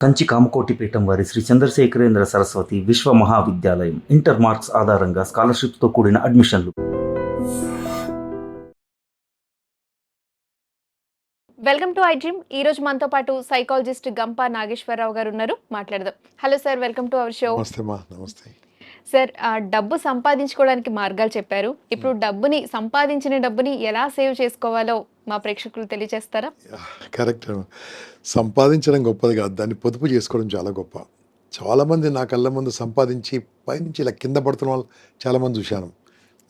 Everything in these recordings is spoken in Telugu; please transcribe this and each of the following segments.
కంచి కామకోటి పీఠం వారి శ్రీ చంద్రశేఖరేంద్ర సరస్వతి విశ్వ మహావిద్యాలయం ఇంటర్ మార్క్స్ ఆధారంగా స్కాలర్షిప్తో కూడిన అడ్మిషన్లు. Welcome to I dream. ఈ రోజు మనతో పాటు సైకాలజిస్ట్ గంపా నాగేశ్వరరావు గారు ఉన్నారు. మాట్లాడదాం. Hello sir, welcome to our show. నమస్తే మా నమస్తే సార్, డబ్బు సంపాదించుకోవడానికి మార్గాలు చెప్పారు. ఇప్పుడు సంపాదించిన డబ్బుని ఎలా సేవ్ చేసుకోవాలో మా ప్రేక్షకులు తెలియజేస్తారా? కరెక్ట్. సంపాదించడం గొప్పది కాదు, దాన్ని పొదుపు చేసుకోవడం చాలా గొప్ప. చాలామంది నా కళ్ళ ముందు సంపాదించి పైనుంచి ఇలా కింద పడుతున్న వాళ్ళు చాలామంది చూశాను.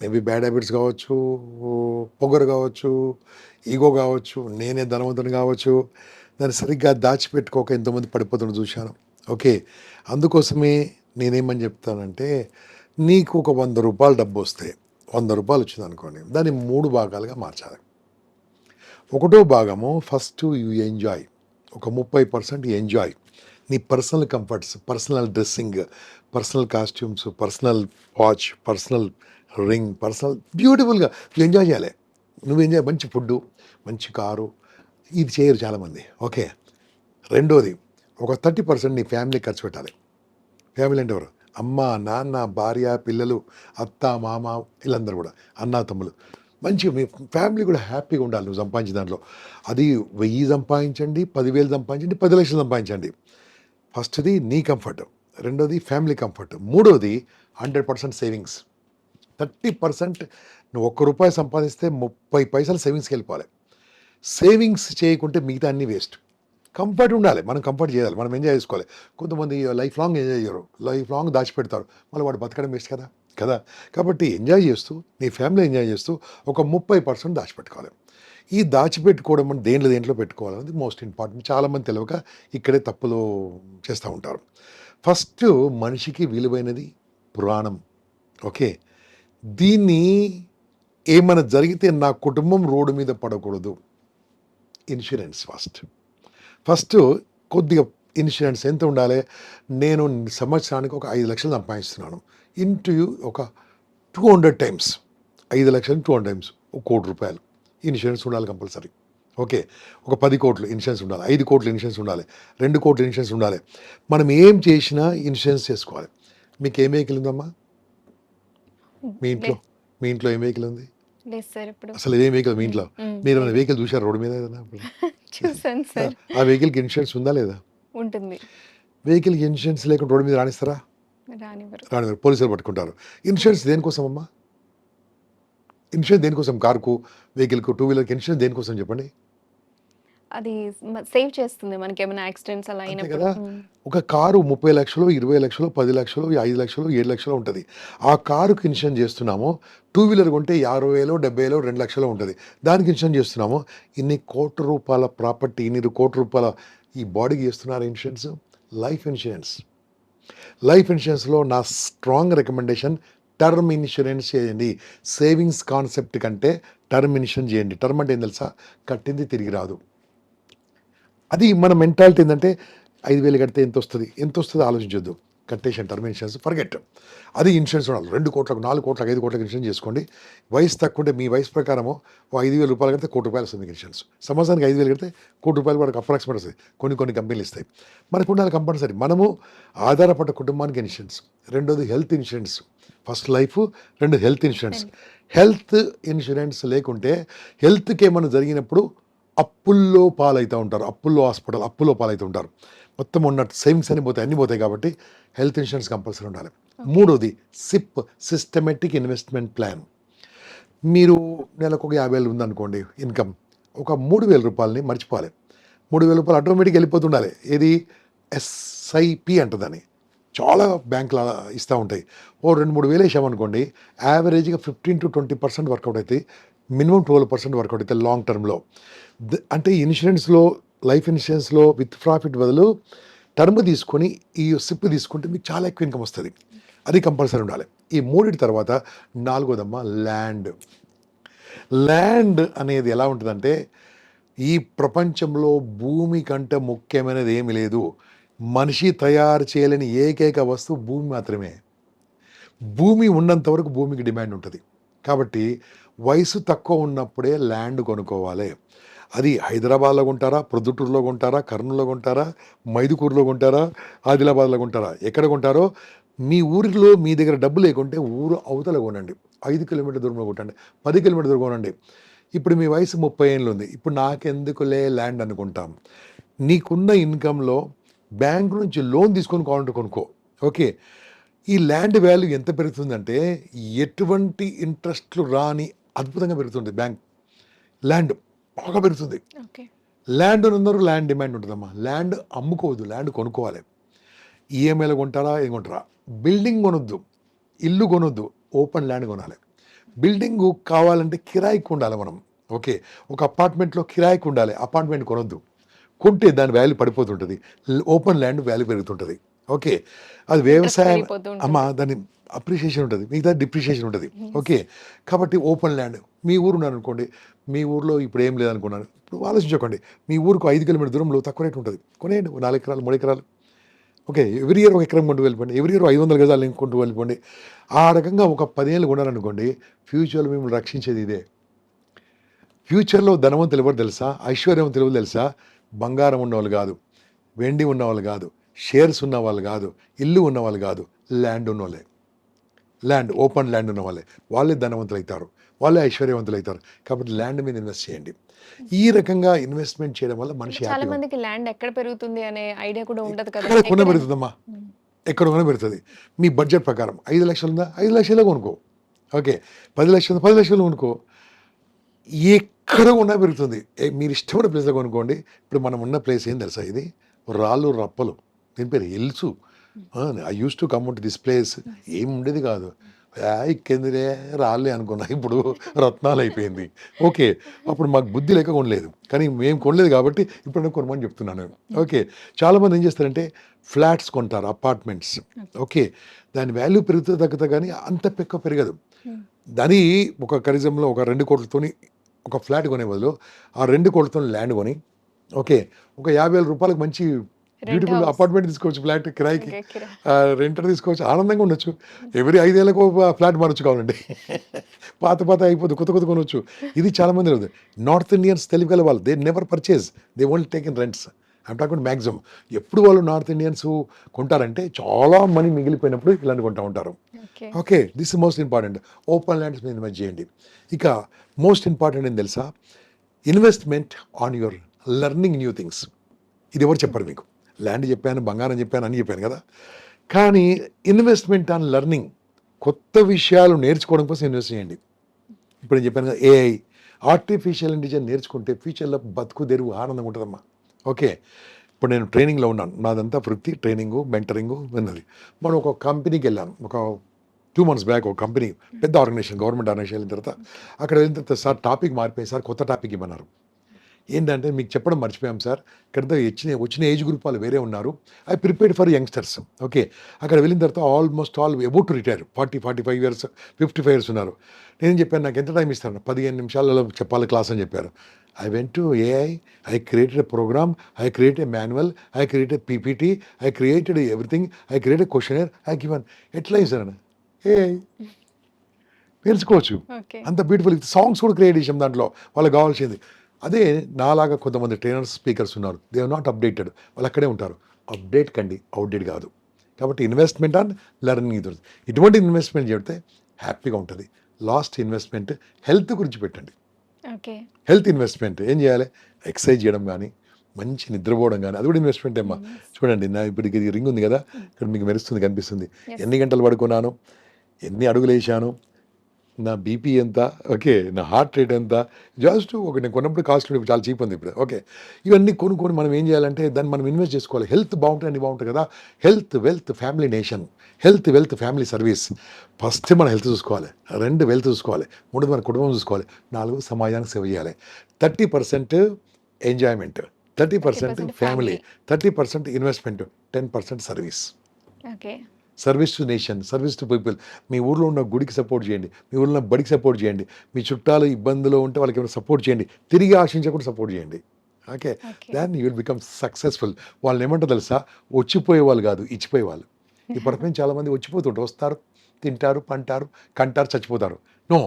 మేబీ బ్యాడ్ హ్యాబిట్స్ కావచ్చు, పొగరు కావచ్చు, ఈగో కావచ్చు, నేనే ధనవంతుని కావచ్చు, దాన్ని సరిగ్గా దాచిపెట్టుకోక ఎంతోమంది పడిపోతున్న చూశాను. ఓకే, అందుకోసమే నేనేమని చెప్తానంటే, నీకు ఒక 100 రూపాయలు డబ్బు వస్తే, 100 రూపాయలు వచ్చింది అనుకోండి, దాన్ని 3 భాగాలుగా మార్చాలి. ఒకటో భాగము ఫస్ట్ యూ ఎంజాయ్, ఒక 30% ఎంజాయ్. నీ personal comforts, personal dressing, personal costumes, personal watch, personal ring, personal బ్యూటిఫుల్గా ఎంజాయ్ చేయాలి. నువ్వు ఎంజాయ్, మంచి ఫుడ్డు, మంచి కారు, ఇది చేయరు చాలామంది. ఓకే, రెండోది ఒక 30% నీ ఫ్యామిలీ ఖర్చు పెట్టాలి. ఫ్యామిలీ అంటే ఎవరు? అమ్మ, నాన్న, భార్య, పిల్లలు, అత్త, మామ, వీళ్ళందరూ కూడా, అన్న, తమ్ములు, మంచిగా మీ ఫ్యామిలీ కూడా హ్యాపీగా ఉండాలి. నువ్వు సంపాదించిన దాంట్లో అది 1000 సంపాదించండి, 10,000 సంపాదించండి, 10 లక్షలు సంపాదించండి. ఫస్ట్ది నీ కంఫర్ట్, రెండోది ఫ్యామిలీ కంఫర్ట్, మూడోది 100% సేవింగ్స్. 30% నువ్వు 1 రూపాయి సంపాదిస్తే 30 పైసలు సేవింగ్స్కి వెళ్ళిపోవాలి. సేవింగ్స్ చేయకుంటే మిగతా అన్నీ వేస్ట్. కంఫర్ట్ ఉండాలి, మనం కంఫర్ట్ చేయాలి, మనం ఎంజాయ్ చేసుకోవాలి. కొంతమంది లైఫ్ లాంగ్ ఎంజాయ్ చేయరు, లైఫ్ లాంగ్ దాచిపెడతారు, మళ్ళీ వాడు బతకడం వేస్ట్ కదా కదా. కాబట్టి ఎంజాయ్ చేస్తూ, నీ ఫ్యామిలీ ఎంజాయ్ చేస్తూ ఒక 30% దాచిపెట్టుకోవాలి. ఈ దాచిపెట్టుకోవడం అంటే దేంట్లో పెట్టుకోవాలనేది మోస్ట్ ఇంపార్టెంట్. చాలామంది తెలియక ఇక్కడే తప్పులు చేస్తూ ఉంటారు. ఫస్ట్, మనిషికి విలువైనది పురాణం. ఓకే, దీన్ని ఏమైనా జరిగితే నా కుటుంబం రోడ్డు మీద పడకూడదు, ఇన్సూరెన్స్ ఫస్ట్ కొద్దిగా ఇన్సూరెన్స్ ఎంత ఉండాలి? నేను సంవత్సరానికి ఒక 5 లక్షలు సంపాదిస్తున్నాను, ఇంటూ ఒక 200 టైమ్స్, 5 లక్షలు 200 టైమ్స్, 1 కోటి రూపాయలు ఇన్సూరెన్స్ ఉండాలి కంపల్సరీ. ఓకే, ఒక 10 కోట్లు ఇన్సూరెన్స్ ఉండాలి, 5 కోట్లు ఇన్సూరెన్స్ ఉండాలి, 2 కోట్లు ఇన్సూరెన్స్ ఉండాలి. మనం ఏం చేసినా ఇన్సూరెన్స్ చేసుకోవాలి. మీకు ఏం వెహికల్ ఉందమ్మా? మీ ఇంట్లో ఏం వెహికల్ ఉంది? అసలు ఏం వెహికల్ మీ ఇంట్లో? మీరు ఏమైనా వెహికల్ చూసారు రోడ్డు మీద? ఏదైనా చూసాను సార్. ఆ వెహికల్కి ఇన్సూరెన్స్ ఉందా లేదా? ఉంటుంది. వెహికల్కి ఇన్సూరెన్స్ లేకుండా రోడ్డు మీద రాణిస్తారా? రానివారు, పోలీసులు పట్టుకుంటారు. ఇన్సూరెన్స్ దేనికోసం అమ్మా? ఇన్సూరెన్స్ దేనికోసం? కారుకు, వెహికల్కు, 2 వీలర్కి ఇన్సూరెన్స్ దేనికోసం చెప్పండి? అది సేవ్ చేస్తుంది మనకి ఏమైనా యాక్సిడెంట్స్ అలా అయినప్పుడు. కదా. ఒక కారు 30 లక్షలు, 20 లక్షలు, 10 లక్షలు, 5 లక్షలు, 7 లక్షలు ఉంటుంది. ఆ కారుకి ఇన్సూరెన్స్ చేస్తున్నాము. 2 వీలర్ కొంటే 50,000, 70,000, 2 లక్షలు ఉంటుంది. దానికి ఇన్సూరెన్స్ చేస్తున్నాము. ఇన్ని కోట్ల రూపాయల ప్రాపర్టీ, ఇన్ని కోట్ల రూపాయల ఈ బాడీకి చేస్తున్నారు ఇన్సూరెన్స్. లైఫ్ ఇన్సూరెన్స్, లైఫ్ ఇన్సూరెన్స్లో నా స్ట్రాంగ్ రికమెండేషన్, టర్మ్ ఇన్సూరెన్స్ చేయండి. సేవింగ్స్ కాన్సెప్ట్ కంటే టర్మ్ ఇన్సూరెన్స్ చేయండి. టర్మ్ అంటే ఏం తెలుసా? కట్టింది తిరిగి రాదు. అది మన మెంటాలిటీ ఏంటంటే 5,000 కడితే ఎంత వస్తుంది ఆలోచించొద్దు. కట్టేషన్ టర్మ్ ఇన్సూరెన్స్ ఫర్గెట్. అది ఇన్సూరెన్స్ ఉండాలి. 2 కోట్లకు, 4 కోట్లకు, 5 కోట్లకు ఇన్సూరెన్స్ చేసుకోండి. వయసు తక్కువ ఉంటే మీ వయసు ప్రకారము 5,000 రూపాయలు కడితే 1 కోటి రూపాయలు వస్తుంది మీకు ఇన్సూరెన్స్. సంవత్సరానికి 5,000 కడితే 1 కోటి రూపాయలు వరకు అప్రాక్సిమేట్ వస్తుంది. కొన్ని కంపెనీలు ఇస్తాయి. మనకు ఉండాలి కంపల్సరీ. మనము ఆధారపడ్డ కుటుంబానికి ఇన్సూరెన్స్. రెండోది హెల్త్ ఇన్సూరెన్స్. ఫస్ట్ లైఫ్, రెండోది హెల్త్ ఇన్సూరెన్స్. హెల్త్ ఇన్సూరెన్స్ లేకుంటే హెల్త్కి ఏమైనా జరిగినప్పుడు అప్పుల్లో పాలవుతూ ఉంటారు. అప్పుల్లో హాస్పిటల్, అప్పుల్లో పాలవుతూ ఉంటారు. మొత్తం ఉన్న సేవింగ్స్ అన్నీ పోతాయి, అన్నీ పోతాయి. కాబట్టి హెల్త్ ఇన్సూరెన్స్ కంపల్సరీ ఉండాలి. మూడోది సిప్, సిస్టమేటిక్ ఇన్వెస్ట్మెంట్ ప్లాన్. మీరు నెలకు ఒక 50,000 ఉందనుకోండి ఇన్కమ్, ఒక 3,000 రూపాయలని మర్చిపోవాలి. 3,000 రూపాయలు ఆటోమేటిక్గా వెళ్ళిపోతుండాలి. ఏది? ఎస్ఐపి అంటుందని చాలా బ్యాంకులు ఇస్తూ ఉంటాయి. ఓ 2-3 వేలు వేసామనుకోండి, యావరేజ్గా 15 to 20% వర్కౌట్ అవుతాయి. మినిమం 12% వర్కౌట్ అవుతాయి లాంగ్ టర్మ్లో. అంటే ఇన్సూరెన్స్లో, లైఫ్ ఇన్సూరెన్స్లో విత్ ప్రాఫిట్ బదులు టర్మ్ తీసుకొని ఈ సిప్ తీసుకుంటే మీకు చాలా ఎక్కువ ఇన్కమ్ వస్తుంది. అది కంపల్సరీ ఉండాలి. ఈ మూడింటి తర్వాత నాలుగోదమ్మా ల్యాండ్. ల్యాండ్ అనేది ఎలా ఉంటుందంటే, ఈ ప్రపంచంలో భూమి కంటే ముఖ్యమైనది ఏమీ లేదు. మనిషి తయారు చేయలేని ఏకైక వస్తువు భూమి మాత్రమే. భూమి ఉన్నంత వరకు భూమికి డిమాండ్ ఉంటుంది. కాబట్టి వయసు తక్కువ ఉన్నప్పుడే ల్యాండ్ కొనుక్కోవాలి. అది హైదరాబాద్లో కొంటారా, ప్రొద్దుటూరులో కొంటారా, కర్నూలులో కొంటారా, మైదుకూరులో కొంటారా, ఆదిలాబాద్లో కొంటారా, ఎక్కడ కొంటారో మీ ఊరిలో మీ దగ్గర డబ్బు లేకుంటే ఊరు అవతల కొనండి. 5 కిలోమీటర్ దూరంలో కొట్టండి, 10 కిలోమీటర్ దూరం కొనండి. ఇప్పుడు మీ వయసు 30 ఏళ్ళు ఉంది. ఇప్పుడు నాకెందుకులే ల్యాండ్ అనుకుంటాం. నీకున్న ఇన్కంలో బ్యాంక్ నుంచి లోన్ తీసుకొని కావాలంటే కొనుక్కో. ఓకే. ఈ ల్యాండ్ వాల్యూ ఎంత పెరుగుతుందంటే ఎటువంటి ఇంట్రెస్ట్లు రాని అద్భుతంగా పెరుగుతుంది. బ్యాంక్ ల్యాండ్ బాగా పెరుగుతుంది. ఓకే. ల్యాండ్ ఉన్నారు, ల్యాండ్ డిమాండ్ ఉంటుందమ్మా. ల్యాండ్ అమ్ముకోవద్దు, ల్యాండ్ కొనుక్కోవాలి. ఈఎంఐలో కొంటారా, ఏం కొంటారా. బిల్డింగ్ కొనొద్దు, ఇల్లు కొనొద్దు, ఓపెన్ ల్యాండ్ కొనాలి. బిల్డింగ్ కావాలంటే కిరాయికి ఉండాలి మనం. ఓకే. ఒక అపార్ట్మెంట్లో కిరాయికి ఉండాలి, అపార్ట్మెంట్ కొనొద్దు. కొంటే దాని వాల్యూ పడిపోతుంటుంది, ఓపెన్ ల్యాండ్ వాల్యూ పెరుగుతుంటుంది. ఓకే. అది వ్యవసాయం పెరిగిపోతూ ఉంటుంది. అమ్మా, దాని అప్రిషియేషన్ ఉంటుంది, మిగతా డిప్రిషియేషన్ ఉంటుంది. ఓకే. కాబట్టి ఓపెన్ ల్యాండ్ మీ ఊరు ఉన్నారనుకోండి, మీ ఊర్లో ఇప్పుడు ఏం లేదనుకున్నాను, ఇప్పుడు ఆలోచించుకోండి, మీ ఊరుకు 5 కిలోమీటర్ దూరంలో తక్కువ రేట్ ఉంటుంది, కొనేయండి. 4 ఎకరాలు 3 ఎకరాలు. ఓకే. ఎవ్రీ ఇయర్ 1 ఎకరం కొంటూ వెళ్ళిపోండి, ఎవ్రీ ఇయర్ 500 గజాలు ఇంకొంటూ వెళ్ళిపోండి. ఆ రకంగా ఒక 10 ఏళ్ళు కొన్నారనుకోండి, ఫ్యూచర్లో మిమ్మల్ని రక్షించేది ఇదే. ఫ్యూచర్లో ధనవంతులు ఎవరు తెలుసా, ఐశ్వర్యవంతులు ఎవరు తెలుసా, బంగారం ఉన్నవాళ్ళు కాదు, వెండి ఉన్నవాళ్ళు కాదు, షేర్స్ ఉన్నవాళ్ళు కాదు, ఇల్లు ఉన్నవాళ్ళు కాదు, ల్యాండ్ ఉన్నవాళ్ళే. ల్యాండ్, ఓపెన్ ల్యాండ్ ఉన్న వాళ్ళే ధనవంతులు అవుతారు, వాళ్ళే ఐశ్వర్యవంతులు అవుతారు. కాబట్టి ల్యాండ్ మీద ఇన్వెస్ట్ చేయండి. ఈ రకంగా ఇన్వెస్ట్మెంట్ చేయడం వల్ల మనిషి చాలా హ్యాపీగా మందికి ల్యాండ్ ఎక్కడ పెరుగుతుంది అనే ఐడియా కూడా ఉండదు కదా. ఎక్కడ కొన ఎక్కడ- పెరుగుతుందమ్మా, ఎక్కడ కొన పెరుగుతుంది. మీ బడ్జెట్ ప్రకారం 5 లక్షలు ఉందా, 5 లక్షలే కొనుక్కో. ఓకే. 10 లక్షలు, 10 లక్షలు కొనుక్కో. ఎక్కడ కొన్నా పెరుగుతుంది. మీరు ఇష్టమైన ప్లేస్లో కొనుక్కోండి. ఇప్పుడు మనం ఉన్న ప్లేస్ ఏం తెలుసా, ఇది రాళ్ళు రప్పలు, దీని పేరు hills. I use to come to this place. ఏం ఉండేది కాదు, ఇక్కేందిరే రాళ్ళే అనుకున్నా, ఇప్పుడు రత్నాలు అయిపోయింది. ఓకే. అప్పుడు మాకు బుద్ధి లేక కొనలేదు, కానీ మేము కొనలేదు కాబట్టి ఇప్పుడు నేను కొనమని చెప్తున్నాను. ఓకే. చాలామంది ఏం చేస్తారంటే ఫ్లాట్స్ కొంటారు, అపార్ట్మెంట్స్. ఓకే. దాని వాల్యూ పెరుగుతుంది తగ్గుతా, కానీ అంత పెరగదు. దాని ఒక కనీసంలో ఒక 2 కోట్లతోని ఒక ఫ్లాట్ కొనే బదులు ఆ 2 కోట్లతో ల్యాండ్ కొని, ఓకే, ఒక 50,000 రూపాయలకు మంచి బ్యూటిఫుల్ house. అపార్ట్మెంట్ తీసుకోవచ్చు, ఫ్లాట్ కిరాయికి. ఓకే, కిరా. రెంటర్ తీసుకోవచ్చు, ఆనందంగా ఉండొచ్చు. ఎవరి 5 ఏళ్ళకు ఫ్లాట్ మారచ్చు కావాలండి. పాత అయిపోతుంది, కొత్త కొనవచ్చు. ఇది చాలామంది లేదు. నార్త్ ఇండియన్స్ తెలుగు గల వాళ్ళు, they never purchase, they only take in rents. I'm talking maximum. ఎప్పుడు వాళ్ళు నార్త్ ఇండియన్స్ కొంటారంటే చాలా మనీ మిగిలిపోయినప్పుడు ఇలాంటి కొంటూ ఉంటారు. Okay. Okay. This is most important. Open lands మీద ఇన్వెస్ట్ చేయండి. ఇక మోస్ట్ ఇంపార్టెంట్ ఏం తెలుసా, investment on your learning new things. ఇది ఎవరు చెప్పరు మీకు. ల్యాండ్ చెప్పాను, బంగారం చెప్పాను, అని చెప్పాను కదా. కానీ ఇన్వెస్ట్మెంట్ ఆన్ లెర్నింగ్, కొత్త విషయాలు నేర్చుకోవడం కోసం ఇన్వెస్ట్ చేయండి. ఇప్పుడు నేను చెప్పాను కదా, ఏఐ, ఆర్టిఫిషియల్ ఇంటెలిజెన్స్ నేర్చుకుంటే ఫ్యూచర్లో బతుకు తెరువు ఆనందం ఉంటుందమ్మా. ఓకే. ఇప్పుడు నేను ట్రైనింగ్లో ఉన్నాను, నాదంతా వృత్తి, ట్రైనింగు, మెంటరింగు ఉన్నది. మనం ఒక కంపెనీకి వెళ్ళాను, ఒక 2 months బ్యాక్. ఒక కంపెనీ, పెద్ద ఆర్గనైజేషన్, గవర్నమెంట్ ఆర్గనైజేషన్ వెళ్ళిన తర్వాత అక్కడ వెళ్ళిన తర్వాత, సార్ టాపిక్ మారిపోయి సార్, కొత్త టాపిక్ ఇవ్వన్నారు. ఏంటంటే మీకు చెప్పడం మర్చిపోయాం సార్, ఇక్కడ వచ్చిన ఏజ్ గ్రూప్ వాళ్ళు వేరే ఉన్నారు. I prepared for youngsters. Okay. అక్కడ వెళ్ళిన తర్వాత almost all about to retire, 40-45 years, 55 years ఉన్నారు. నేను చెప్పాను, నాకు ఎంత టైం ఇస్తాను, 15 నిమిషాలలో చెప్పాలి క్లాస్ అని చెప్పారు. I went to AI, I created a program, I created a manual, I created PPT, I created everything, I created a questionnaire, I given. ఎట్లా ఇస్తాను AI నేర్చుకోవచ్చు. ఓకే. అంత బ్యూటిఫుల్ సాంగ్స్ కూడా క్రియేట్ చేసాం దాంట్లో, వాళ్ళకి కావాల్సింది. అదే నాలాగా కొంతమంది ట్రైనర్స్, స్పీకర్స్ ఉన్నారు, దే ఆర్ నాట్ అప్డేటెడ్, వాళ్ళు అక్కడే ఉంటారు. అప్డేట్ కండి, అవుట్డేట్ కాదు. కాబట్టి ఇన్వెస్ట్మెంట్ ఆన్ లెర్నింగ్, ఇటువంటి ఇన్వెస్ట్మెంట్ చేస్తే హ్యాపీగా ఉంటుంది. లాస్ట్ ఇన్వెస్ట్మెంట్ హెల్త్ గురించి పెట్టండి. ఓకే. హెల్త్ ఇన్వెస్ట్మెంట్ ఏం చేయాలి, ఎక్సర్సైజ్ చేయడం కానీ, మంచి నిద్రపోవడం కానీ, అది కూడా ఇన్వెస్ట్మెంట్ ఏమ్మా. చూడండి, నా ఇప్పుడు ఇది రింగ్ ఉంది కదా, ఇక్కడ మీకు మెరుస్తుంది, కనిపిస్తుంది. Yes. ఎన్ని గంటలు పడుకున్నాను, ఎన్ని అడుగులు వేసాను, నా బీపీ ఎంత, ఓకే, నా హార్ట్ రేట్ ఎంత, జస్ట్ ఒక నేను కొన్నప్పుడు కాస్ట్ చాలా చీప్ ఉంది ఇప్పుడు. ఓకే. ఇవన్నీ కొనుక్కొని మనం ఏం చేయాలంటే దాన్ని మనం ఇన్వెస్ట్ చేసుకోవాలి. హెల్త్ బాగుంటుంది, అన్ని బాగుంటుంది కదా. Health wealth family nation, health wealth family service. First మన హెల్త్ చూసుకోవాలి, 2 వెల్త్ చూసుకోవాలి, 3 మన కుటుంబం చూసుకోవాలి, 4 సమాజానికి సేవ చేయాలి. 30% enjoyment, 30% family, 30% investment, 10% service. Okay. Service to nation, service to people. మీ ఊర్లో ఉన్న గుడికి సపోర్ట్ చేయండి, మీ ఊర్లో ఉన్న బడికి సపోర్ట్ చేయండి, మీ చుట్టాలు ఇబ్బందులో ఉంటే వాళ్ళకి ఏమైనా సపోర్ట్ చేయండి, తిరిగి ఆశించకుండా సపోర్ట్ చేయండి. Okay. Okay. Than you will become successful. వాళ్ళని ఏమంటారు తెలుసా, వచ్చిపోయే వాళ్ళు కాదు, ఇచ్చిపోయే వాళ్ళు. ఈ ప్రపంచం చాలామంది వచ్చిపోతుంటారు, వస్తారు, తింటారు, పంటారు, కంటారు, చచ్చిపోతారు. నో,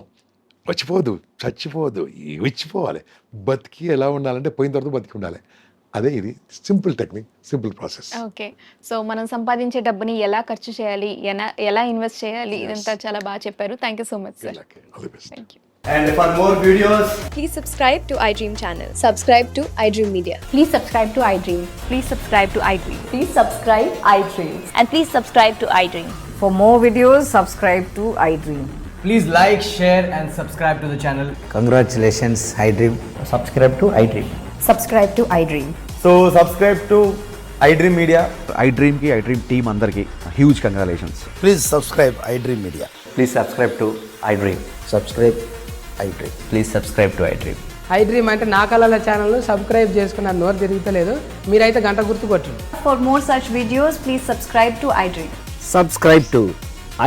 వచ్చిపోదు, చచ్చిపోదు, ఇచ్చిపోవాలి. బతికి ఎలా ఉండాలంటే పోయిన తర్వాత బతికి ఉండాలి. అదే ఇది simple technique, simple process. Okay. So మనం సంపాదించే డబ్బుని ఎలా ఖర్చు చేయాలి, ఎలా ఇన్వెస్ట్ చేయాలి, ఇదంతా చాలా బాగా చెప్పారు. Thank you so much sir. All the best. Thank you. And for more videos, Please subscribe to iDream channel. Subscribe to iDream Media. Please subscribe to iDream. Please subscribe to iDream. Please subscribe iDream. And please subscribe to iDream. For more videos, subscribe to iDream. please like, share, and subscribe to the channel. Congratulations, iDream. Subscribe to iDream. Subscribe to iDream. So subscribe to iDream Media. iDream ki iDream team andarki huge congratulations. Please subscribe iDream Media. Please subscribe to iDream. Subscribe iDream. Please subscribe to iDream. iDream అంటే నా కళల ఛానల్ను సబ్స్క్రైబ్ చేసుకున్న నోరు తిరుగుతలేదు, మీరైతే గంట గుర్తు కొట్టండి. For more such videos, please subscribe to iDream. Subscribe to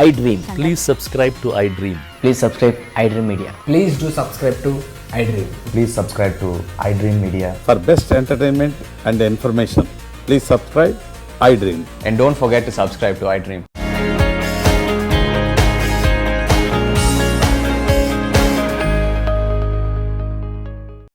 iDream. Please subscribe to iDream. Please subscribe iDream Media. Please do subscribe to iDream. Please subscribe to iDream Media. For best entertainment and information, please subscribe iDream. And don't forget to subscribe to iDream.